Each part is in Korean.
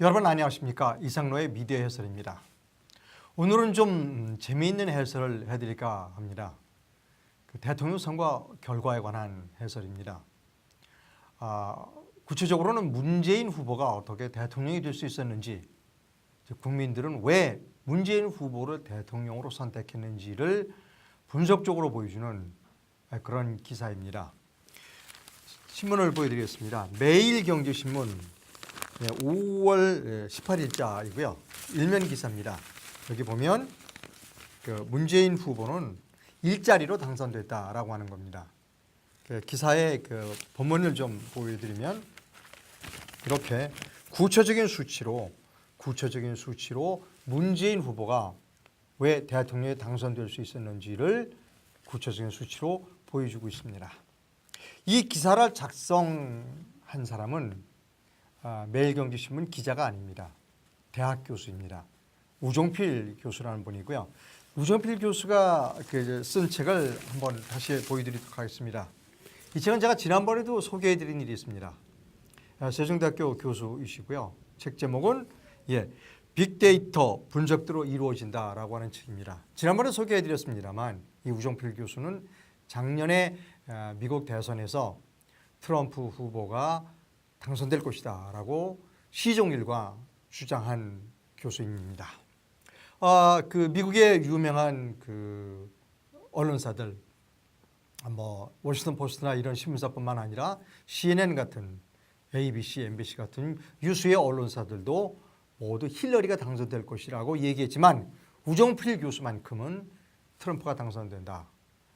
여러분 안녕하십니까? 이상로의 미디어 해설입니다. 오늘은 좀 재미있는 해설을 해드릴까 합니다. 대통령 선거 결과에 관한 해설입니다. 구체적으로는 문재인 후보가 어떻게 대통령이 될 수 있었는지, 국민들은 왜 문재인 후보를 대통령으로 선택했는지를 분석적으로 보여주는 그런 기사입니다. 신문을 보여드리겠습니다. 매일경제신문 5월 18일자이고요. 일면 기사입니다. 여기 보면 문재인 후보는 일자리로 당선됐다라고 하는 겁니다. 기사의 본문을 좀 보여드리면 이렇게 구체적인 수치로 문재인 후보가 왜 대통령에 당선될 수 있었는지를 구체적인 수치로 보여주고 있습니다. 이 기사를 작성한 사람은 매일경제신문 기자가 아닙니다. 대학 교수입니다. 우종필 교수라는 분이고요. 우종필 교수가 쓴 책을 한번 다시 보여드리도록 하겠습니다. 이 책은 제가 지난번에도 소개해드린 일이 있습니다. 세종대학교 교수이시고요. 책 제목은 빅데이터 분석대로 이루어진다라고 하는 책입니다. 지난번에 소개해드렸습니다만 이 우종필 교수는 작년에 미국 대선에서 트럼프 후보가 당선될 것이다 라고 시종일관 주장한 교수입니다. 미국의 유명한 언론사들, 워싱턴 포스트나 이런 신문사뿐만 아니라 CNN 같은 ABC, MBC 같은 유수의 언론사들도 모두 힐러리가 당선될 것이라고 얘기했지만 우종필 교수만큼은 트럼프가 당선된다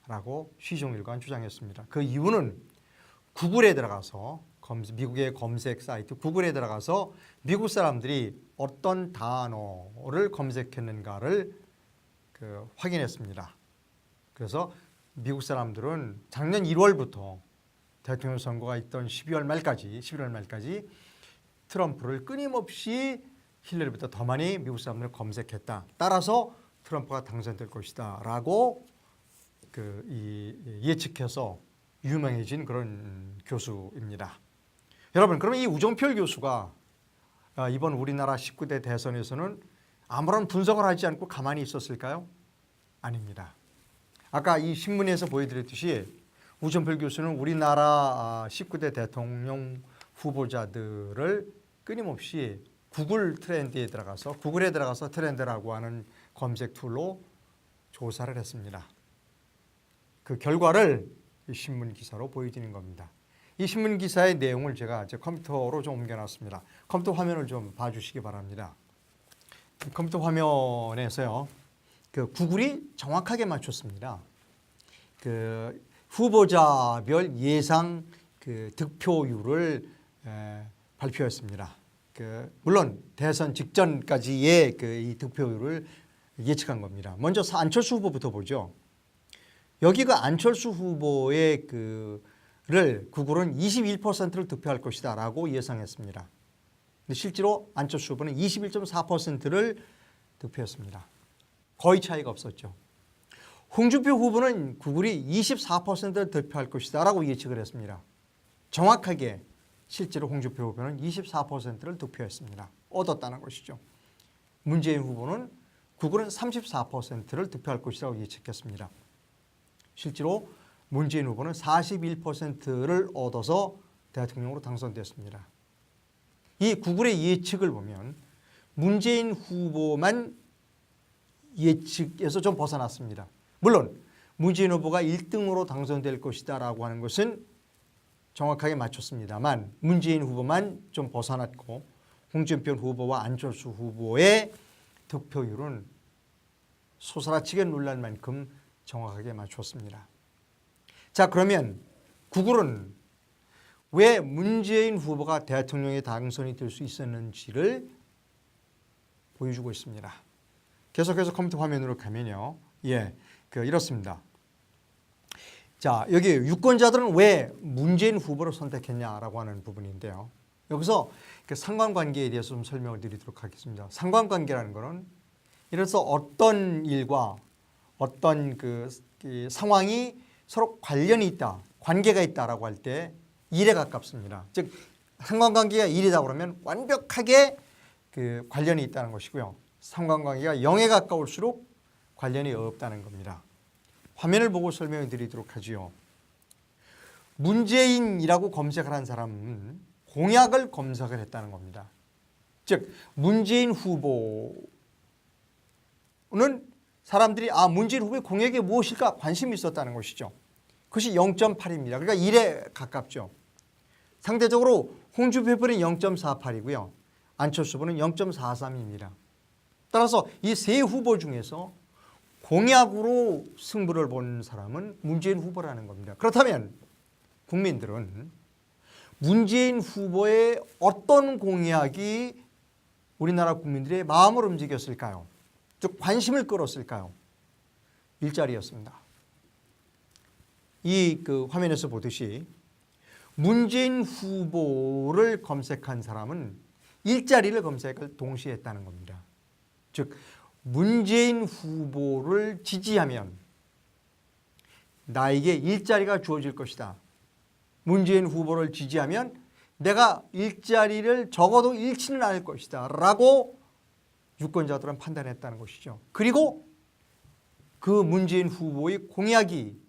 라고 시종일관 주장했습니다. 그 이유는 구글에 들어가서 미국의 검색 사이트 구글에 들어가서 미국 사람들이 어떤 단어를 검색했는가를 확인했습니다. 그래서 미국 사람들은 작년 1월부터 대통령 선거가 있던 11월 말까지 트럼프를 끊임없이 힐러리보다 더 많이 미국 사람들을 검색했다. 따라서 트럼프가 당선될 것이다 라고 예측해서 유명해진 그런 교수입니다. 여러분, 그러면 이 우종필 교수가 이번 우리나라 19대 대선에서는 아무런 분석을 하지 않고 가만히 있었을까요? 아닙니다. 아까 이 신문에서 보여드렸듯이 우종필 교수는 우리나라 19대 대통령 후보자들을 끊임없이 구글에 들어가서 트렌드라고 하는 검색 툴로 조사를 했습니다. 그 결과를 이 신문 기사로 보여드리는 겁니다. 이 신문 기사의 내용을 제가 제 컴퓨터로 좀 옮겨놨습니다. 컴퓨터 화면을 좀 봐주시기 바랍니다. 컴퓨터 화면에서요, 구글이 정확하게 맞췄습니다. 후보자별 예상 득표율을 발표했습니다. 물론 대선 직전까지의 이 득표율을 예측한 겁니다. 먼저 안철수 후보부터 보죠. 여기가 안철수 후보의 구글은 21%를 득표할 것이다 라고 예상했습니다. 근데 실제로 안철수 후보는 21.4%를 득표했습니다. 거의 차이가 없었죠. 홍준표 후보는 구글이 24%를 득표할 것이다 라고 예측을 했습니다. 정확하게 실제로 홍준표 후보는 24%를 득표했습니다. 얻었다는 것이죠. 문재인 후보는 구글은 34%를 득표할 것이라고 예측했습니다. 실제로 문재인 후보는 41%를 얻어서 대통령으로 당선됐습니다. 이 구글의 예측을 보면 문재인 후보만 예측에서 좀 벗어났습니다. 물론 문재인 후보가 1등으로 당선될 것이다 라고 하는 것은 정확하게 맞췄습니다만 문재인 후보만 좀 벗어났고 홍준표 후보와 안철수 후보의 득표율은 솟아나치게 놀랄 만큼 정확하게 맞췄습니다. 자, 그러면 구글은 왜 문재인 후보가 대통령에 당선이 될 수 있었는지를 보여주고 있습니다. 계속해서 컴퓨터 화면으로 가면요. 이렇습니다. 자, 여기 유권자들은 왜 문재인 후보를 선택했냐라고 하는 부분인데요. 여기서 상관관계에 대해서 좀 설명을 드리도록 하겠습니다. 상관관계라는 것은 이래서 어떤 일과 어떤 상황이 서로 관련이 있다, 관계가 있다라고 할 때 일에 가깝습니다. 즉 상관관계가 일이다 그러면 완벽하게 그 관련이 있다는 것이고요. 상관관계가 0에 가까울수록 관련이 없다는 겁니다. 화면을 보고 설명해 드리도록 하지요. 문재인이라고 검색을 한 사람은 공약을 검색을 했다는 겁니다. 즉 문재인 후보는 사람들이 문재인 후보의 공약이 무엇일까 관심이 있었다는 것이죠. 그것이 0.8입니다. 그러니까 1에 가깝죠. 상대적으로 홍준표 후보는 0.48이고요. 안철수 후보는 0.43입니다. 따라서 이 세 후보 중에서 공약으로 승부를 본 사람은 문재인 후보라는 겁니다. 그렇다면 국민들은 문재인 후보의 어떤 공약이 우리나라 국민들의 마음을 움직였을까요? 즉 관심을 끌었을까요? 일자리였습니다. 이 화면에서 보듯이 문재인 후보를 검색한 사람은 일자리를 검색을 동시에 했다는 겁니다. 즉 문재인 후보를 지지하면 나에게 일자리가 주어질 것이다. 문재인 후보를 지지하면 내가 일자리를 적어도 잃지는 않을 것이다 라고 유권자들은 판단했다는 것이죠. 그리고 그 문재인 후보의 공약이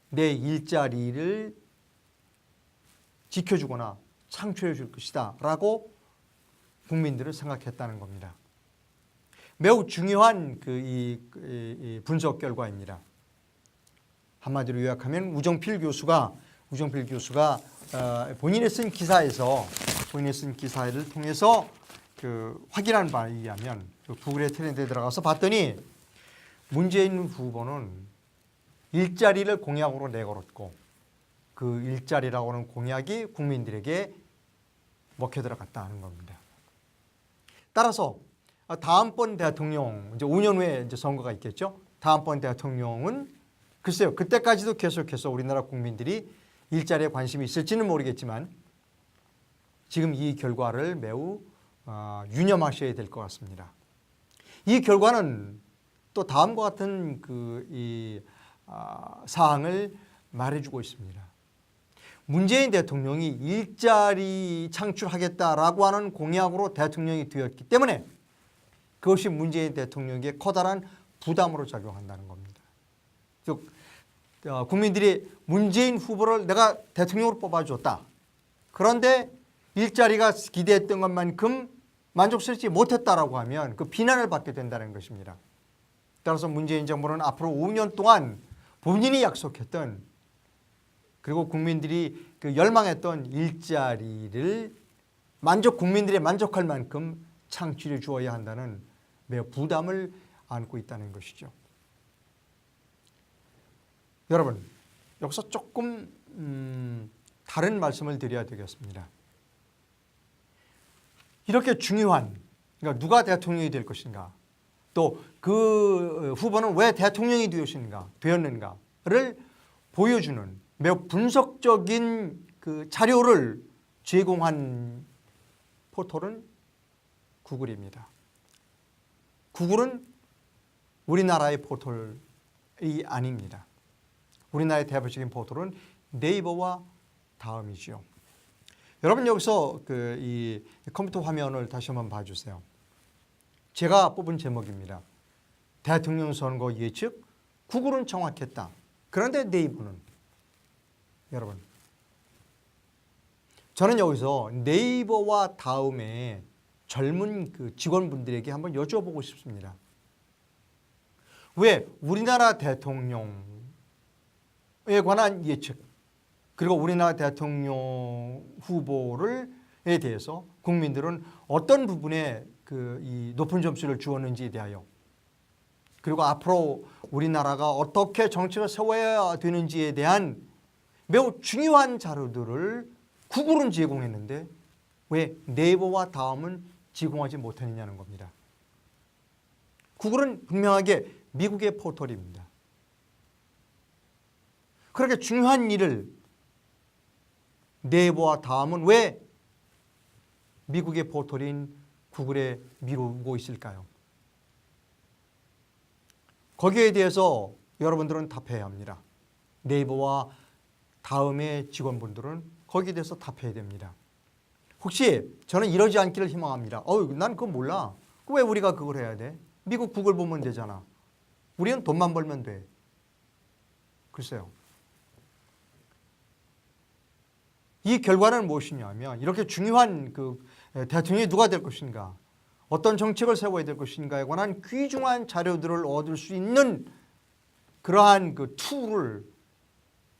내 일자리를 지켜주거나 창출해 줄 것이다 라고 국민들은 생각했다는 겁니다. 매우 중요한 이 분석 결과입니다. 한마디로 요약하면 우정필 교수가 본인이 쓴 기사를 통해서 확인한 바에 의하면 구글의 트렌드에 들어가서 봤더니 문재인 후보는 일자리를 공약으로 내걸었고 그 일자리라고 하는 공약이 국민들에게 먹혀 들어갔다는 겁니다. 따라서 다음번 대통령 이제 5년 후에 이제 선거가 있겠죠. 다음번 대통령은 글쎄요. 그때까지도 계속해서 우리나라 국민들이 일자리에 관심이 있을지는 모르겠지만 지금 이 결과를 매우 유념하셔야 될 것 같습니다. 이 결과는 또 다음과 같은 사항을 말해주고 있습니다. 문재인 대통령이 일자리 창출하겠다라고 하는 공약으로 대통령이 되었기 때문에 그것이 문재인 대통령에게 커다란 부담으로 작용한다는 겁니다. 즉 국민들이 문재인 후보를 내가 대통령으로 뽑아줬다. 그런데 일자리가 기대했던 것만큼 만족스럽지 못했다라고 하면 그 비난을 받게 된다는 것입니다. 따라서 문재인 정부는 앞으로 5년 동안 본인이 약속했던 그리고 국민들이 열망했던 일자리를 국민들이 만족할 만큼 창출해 주어야 한다는 매우 부담을 안고 있다는 것이죠. 여러분, 여기서 조금 다른 말씀을 드려야 되겠습니다. 이렇게 중요한, 그러니까 누가 대통령이 될 것인가, 또 그 후보는 왜 대통령이 되었는가를 보여주는 매우 분석적인 그 자료를 제공한 포털은 구글입니다. 구글은 우리나라의 포털이 아닙니다. 우리나라의 대표적인 포털은 네이버와 다음이죠. 여러분 여기서 이 컴퓨터 화면을 다시 한번 봐주세요. 제가 뽑은 제목입니다. 대통령 선거 예측, 구글은 정확했다. 그런데 네이버는 여러분 저는 여기서 네이버와 다음에 젊은 직원분들에게 한번 여쭤보고 싶습니다. 왜 우리나라 대통령에 관한 예측 그리고 우리나라 대통령 후보에 대해서 국민들은 어떤 부분에 이 높은 점수를 주었는지에 대하여 그리고 앞으로 우리나라가 어떻게 정책을 세워야 되는지에 대한 매우 중요한 자료들을 구글은 제공했는데 왜 네이버와 다음은 제공하지 못했느냐는 겁니다. 구글은 분명하게 미국의 포털입니다. 그렇게 중요한 일을 네이버와 다음은 왜 미국의 포털인 구글에 미루고 있을까요? 거기에 대해서 여러분들은 답해야 합니다. 네이버와 다음의 직원분들은 거기에 대해서 답해야 됩니다. 혹시 저는 이러지 않기를 희망합니다. 난 그거 몰라. 왜 우리가 그걸 해야 돼? 미국 구글 보면 되잖아. 우리는 돈만 벌면 돼. 글쎄요. 이 결과는 무엇이냐면 이렇게 중요한 대통령이 누가 될 것인가, 어떤 정책을 세워야 될 것인가에 관한 귀중한 자료들을 얻을 수 있는 그러한 툴을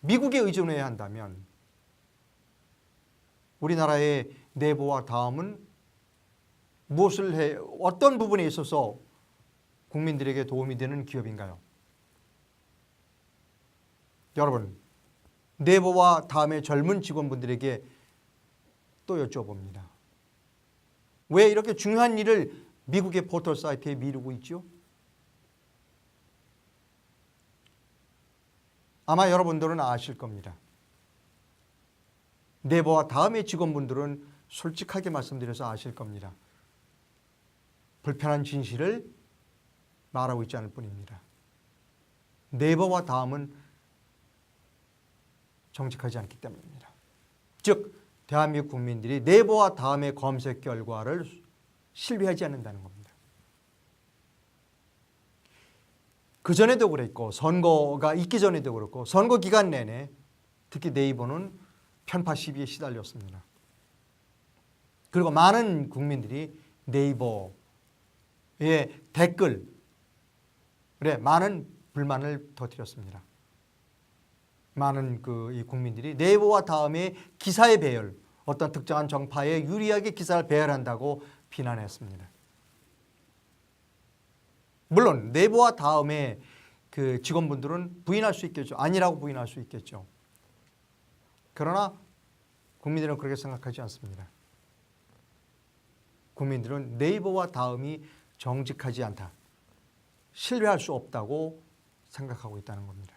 미국에 의존해야 한다면 우리나라의 내부와 다음은 무엇을 해, 어떤 부분에 있어서 국민들에게 도움이 되는 기업인가요? 여러분, 네이버와 다음의 젊은 직원분들에게 또 여쭤봅니다. 왜 이렇게 중요한 일을 미국의 포털 사이트에 미루고 있죠? 아마 여러분들은 아실 겁니다. 네이버와 다음의 직원분들은 솔직하게 말씀드려서 아실 겁니다. 불편한 진실을 말하고 있지 않을 뿐입니다. 네이버와 다음은 정직하지 않기 때문입니다. 즉, 대한민국 국민들이 네이버와 다음의 검색 결과를 신뢰하지 않는다는 겁니다. 그전에도 그랬고 선거가 있기 전에도 그렇고 선거 기간 내내 특히 네이버는 편파 시비에 시달렸습니다. 그리고 많은 국민들이 네이버의 댓글에 많은 불만을 터뜨렸습니다. 많은 이 국민들이 네이버와 다음에 기사의 배열, 어떤 특정한 정파에 유리하게 기사를 배열한다고 비난했습니다. 물론 네이버와 다음에 직원분들은 부인할 수 있겠죠. 아니라고 부인할 수 있겠죠. 그러나 국민들은 그렇게 생각하지 않습니다. 국민들은 네이버와 다음이 정직하지 않다, 신뢰할 수 없다고 생각하고 있다는 겁니다.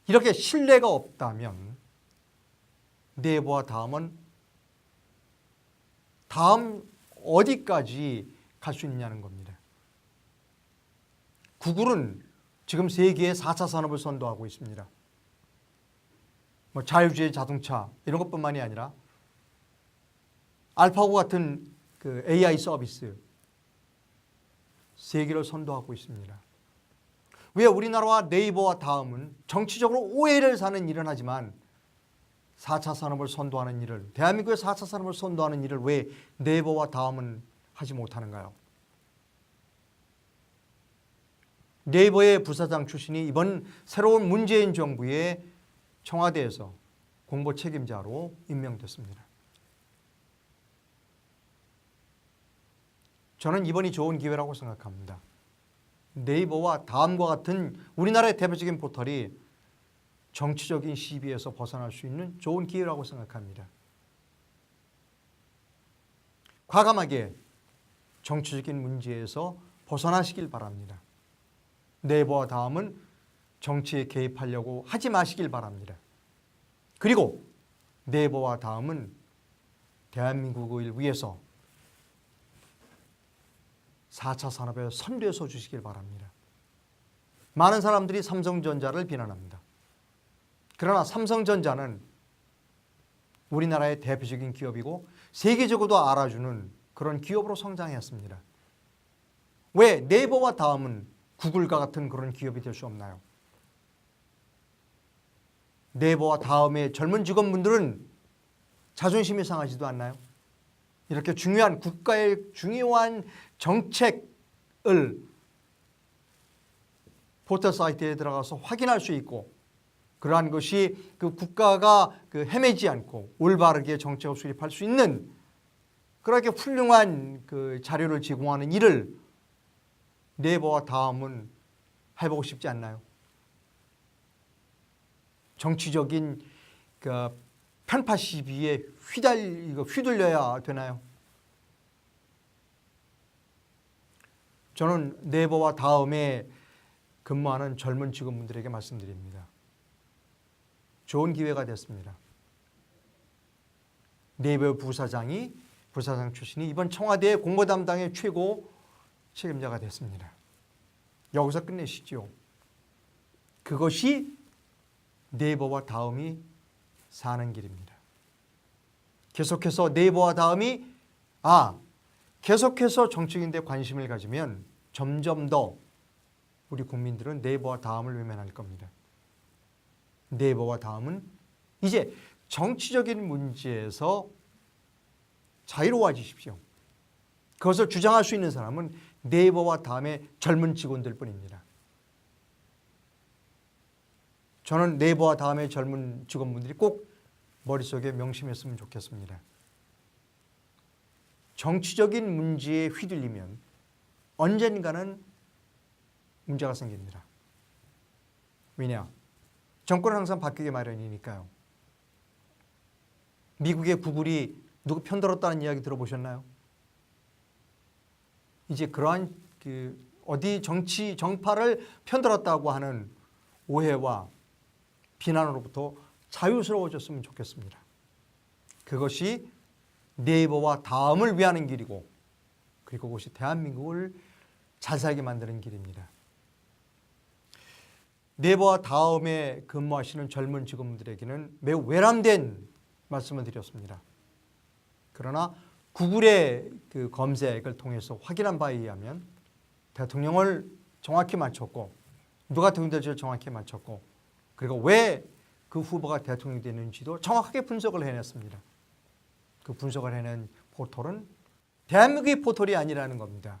이렇게 신뢰가 없다면 네이버와 다음은 다음 어디까지 갈 수 있냐는 겁니다. 구글은 지금 세계의 4차 산업을 선도하고 있습니다. 자율주행 자동차 이런 것뿐만이 아니라 알파고 같은 AI 서비스 세계를 선도하고 있습니다. 왜 우리나라와 네이버와 다음은 정치적으로 오해를 사는 일은 하지만 4차 산업을 선도하는 일을, 대한민국의 4차 산업을 선도하는 일을 왜 네이버와 다음은 하지 못하는가요? 네이버의 부사장 출신이 이번 새로운 문재인 정부의 청와대에서 공보 책임자로 임명됐습니다. 저는 이번이 좋은 기회라고 생각합니다. 네이버와 다음과 같은 우리나라의 대표적인 포털이 정치적인 시비에서 벗어날 수 있는 좋은 기회라고 생각합니다. 과감하게 정치적인 문제에서 벗어나시길 바랍니다. 네이버와 다음은 정치에 개입하려고 하지 마시길 바랍니다. 그리고 네이버와 다음은 대한민국을 위해서 4차 산업에 선두에 서 주시길 바랍니다. 많은 사람들이 삼성전자를 비난합니다. 그러나 삼성전자는 우리나라의 대표적인 기업이고 세계적으로도 알아주는 그런 기업으로 성장했습니다. 왜 네이버와 다음은 구글과 같은 그런 기업이 될 수 없나요? 네이버와 다음의 젊은 직원분들은 자존심이 상하지도 않나요? 이렇게 중요한 국가의 중요한 정책을 포털 사이트에 들어가서 확인할 수 있고 그러한 것이 국가가 헤매지 않고 올바르게 정책을 수립할 수 있는 그렇게 훌륭한 자료를 제공하는 일을 네이버와 다음은 해보고 싶지 않나요? 정치적인 편파 시비에 휘둘려야 되나요? 저는 네이버와 다음에 근무하는 젊은 직원분들에게 말씀드립니다. 좋은 기회가 됐습니다. 네이버 부사장 출신이 이번 청와대 공보 담당의 최고 책임자가 됐습니다. 여기서 끝내시죠. 그것이 네이버와 다음이 사는 길입니다. 계속해서 네이버와 다음이 계속해서 정치인데 관심을 가지면 점점 더 우리 국민들은 네이버와 다음을 외면할 겁니다. 네이버와 다음은 이제 정치적인 문제에서 자유로워지십시오. 그것을 주장할 수 있는 사람은 네이버와 다음에 젊은 직원들 뿐입니다. 저는 네이버와 다음에 젊은 직원분들이 꼭 머릿속에 명심했으면 좋겠습니다. 정치적인 문제에 휘둘리면 언젠가는 문제가 생깁니다. 왜냐? 정권은 항상 바뀌기 마련이니까요. 미국의 구글이 누구 편들었다는 이야기 들어보셨나요? 이제 그러한 어디 정치 정파를 편들었다고 하는 오해와 비난으로부터 자유스러워졌으면 좋겠습니다. 그것이 네이버와 다음을 위하는 길이고, 그리고 그것이 대한민국을 잘 살게 만드는 길입니다. 네이버와 다음에 근무하시는 젊은 직원들에게는 매우 외람된 말씀을 드렸습니다. 그러나 구글의 그 검색을 통해서 확인한 바에 의하면 대통령을 정확히 맞췄고, 누가 대통령 될지를 정확히 맞췄고, 그리고 왜 그 후보가 대통령이 되는지도 정확하게 분석을 해냈습니다. 그 분석을 해낸 포털은 대한민국의 포털이 아니라는 겁니다.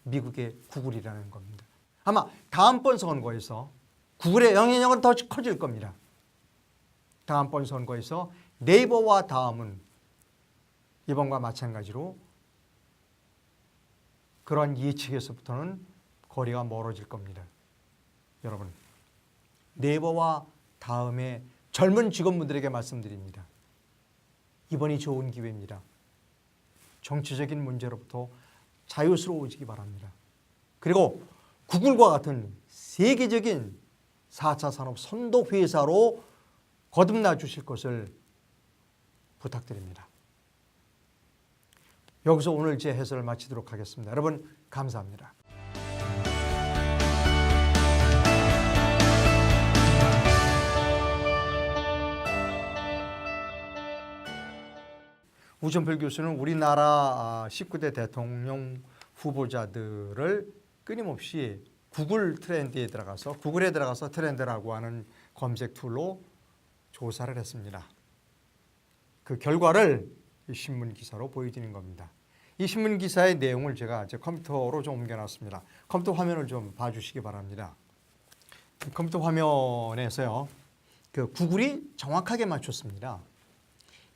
미국의 구글이라는 겁니다. 아마 다음번 선거에서 구글의 영향력은 더 커질 겁니다. 다음번 선거에서 네이버와 다음은 이번과 마찬가지로 그런 예측에서부터는 거리가 멀어질 겁니다. 여러분, 네이버와 다음에 젊은 직원분들에게 말씀드립니다. 이번이 좋은 기회입니다. 정치적인 문제로부터 자유스러워지기 바랍니다. 그리고 구글과 같은 세계적인 4차 산업 선도 회사로 거듭나 주실 것을 부탁드립니다. 여기서 오늘 제 해설을 마치도록 하겠습니다. 여러분 감사합니다. 우정필 교수는 우리나라 19대 대통령 후보자들을 끊임없이 구글에 들어가서 트렌드라고 하는 검색 툴로 조사를 했습니다. 그 결과를 이 신문 기사로 보여드리는 겁니다. 이 신문 기사의 내용을 제가 제 컴퓨터로 좀 옮겨놨습니다. 컴퓨터 화면을 좀 봐주시기 바랍니다. 컴퓨터 화면에서요, 그 구글이 정확하게 맞췄습니다.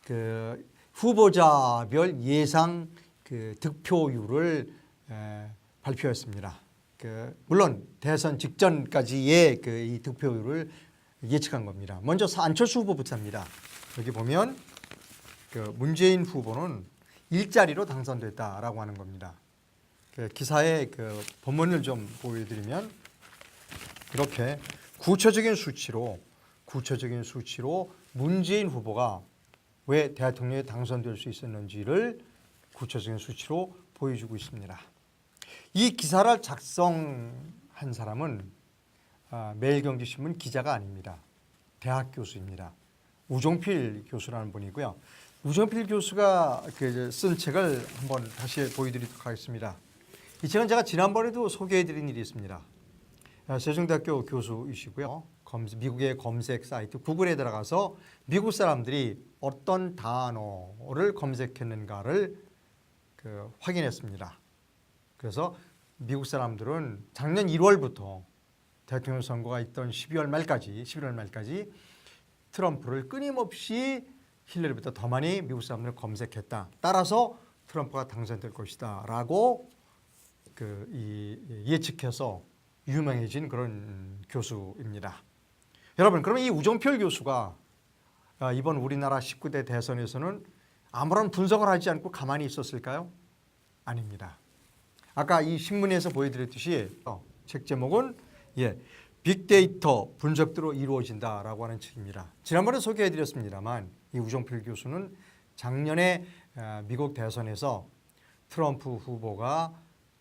그 후보자별 예상 그 득표율을 발표했습니다. 물론 대선 직전까지의 이 득표율을 예측한 겁니다. 먼저 안철수 후보부터입니다. 여기 보면 문재인 후보는 일자리로 당선됐다라고 하는 겁니다. 기사의 본문을 좀 보여드리면 이렇게 구체적인 수치로 문재인 후보가 왜 대통령에 당선될 수 있었는지를 구체적인 수치로 보여주고 있습니다. 이 기사를 작성한 사람은 매일경제신문 기자가 아닙니다. 대학 교수입니다. 우종필 교수라는 분이고요. 우종필 교수가 쓴 책을 한번 다시 보여드리도록 하겠습니다. 이 책은 제가 지난번에도 소개해드린 일이 있습니다. 세종대학교 교수이시고요. 미국의 검색 사이트 구글에 들어가서 미국 사람들이 어떤 단어를 검색했는가를 확인했습니다. 그래서 미국 사람들은 작년 1월부터 대통령 선거가 있던 11월 말까지 트럼프를 끊임없이 힐러리보다 더 많이 미국 사람들을 검색했다. 따라서 트럼프가 당선될 것이다 라고 예측해서 유명해진 그런 교수입니다. 여러분, 그러면 이 우종필 교수가 이번 우리나라 19대 대선에서는 아무런 분석을 하지 않고 가만히 있었을까요? 아닙니다. 아까 이 신문에서 보여드렸듯이 책 제목은 빅데이터 분석대로 이루어진다라고 하는 책입니다. 지난번에 소개해드렸습니다만 이 우종필 교수는 작년에 미국 대선에서 트럼프 후보가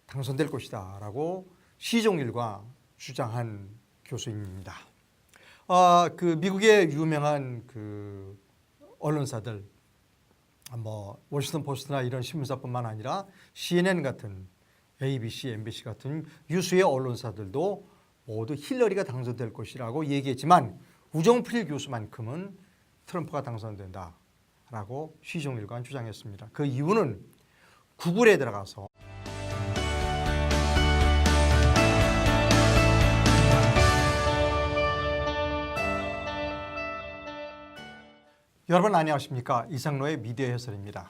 당선될 것이다 라고 시종일과 주장한 교수입니다. 미국의 유명한 언론사들, 뭐 워싱턴 포스트나 이런 신문사뿐만 아니라 CNN 같은 ABC, MBC 같은 유수의 언론사들도 모두 힐러리가 당선될 것이라고 얘기했지만 우정필 교수만큼은 트럼프가 당선된다라고 시종일관 주장했습니다. 그 이유는 구글에 들어가서 여러분 안녕하십니까? 이상로의 미디어 해설입니다.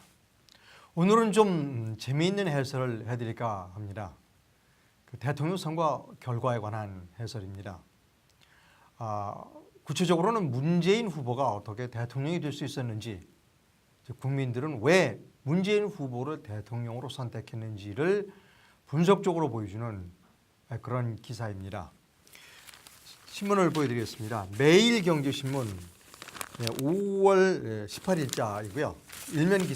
오늘은 좀 재미있는 해설을 해드릴까 합니다. 그 대통령 선거 결과에 관한 해설입니다. 구체적으로는 문재인 후보가 어떻게 대통령이 될 수 있었는지, 국민들은 왜 문재인 후보를 대통령으로 선택했는지를 분석적으로 보여주는 그런 기사입니다. 신문을 보여드리겠습니다. 매일경제신문 5월 18일자이고요. 일면 기사